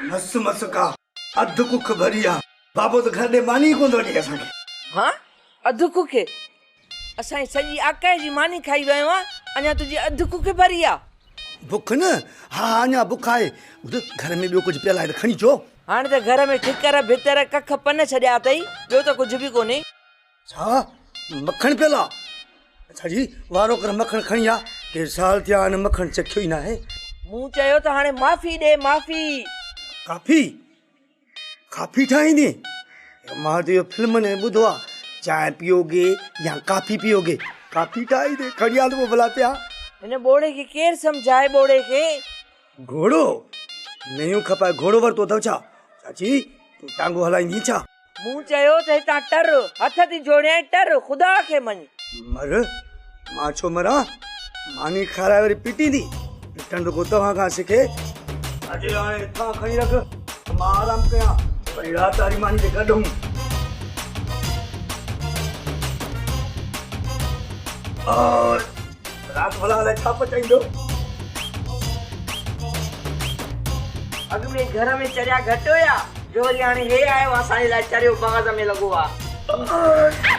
मस मस का अध कुख भरी आहे बाबो त घर ॾे मानी कोन थो ॾिए असांखे। हाँ अधु कुखे असांजी सॼी आकाए जी मानी खाई वियो आहे अञा तुंहिंजी अधु कुखे भरी आहे। बुख न हा अञा बुख आहे। ॿुध घर में ॿियो कुझु पियल आहे त खणी अचो। हाणे त घर में ठिकर भितर कख पन छॾिया अथई ॿियो त कुझु बि कोन्हे। छा मखण पियल आहे? अच्छा जी वारो कर मखण खणी आ के साल थिया आहिनि मखण चखियो ई न आहे। मूं चयो त हाणे माफ़ी ॾे माफ़ी। काफ़ी काफ़ी ठाहींदी? मां त इहो फिल्म में ॿुधो आहे चांहि पियोगे या काफ़ी पियोगे काफ़ी ठाहींदे खणी आ त पोइ भला पिया। हिन ॿोड़े खे केरु सम्झाए ॿोड़े खे? घोड़ो नयूं खपाए घोड़ो वरितो अथव छा? चाची तूं टांगो हलाईंदी छा? मूं चयो त हितां टर हथ थी जोड़ियां टर ख़ुदा खे मञ। मर मां छो मरां? मानी खाराए वरी पिटींदी पिटण को तव्हां खां सिखे। अॼु हाणे थां खणी रख मां आराम कयां वरी राति वारी मानी ते कढूं। और राति भला अलाए छा पचाईंदो? अॻु में घर में चरिया घटि हुया जो वरी हाणे हे आयो असांजे लाइ चरियो बाग़ में लॻो आहे।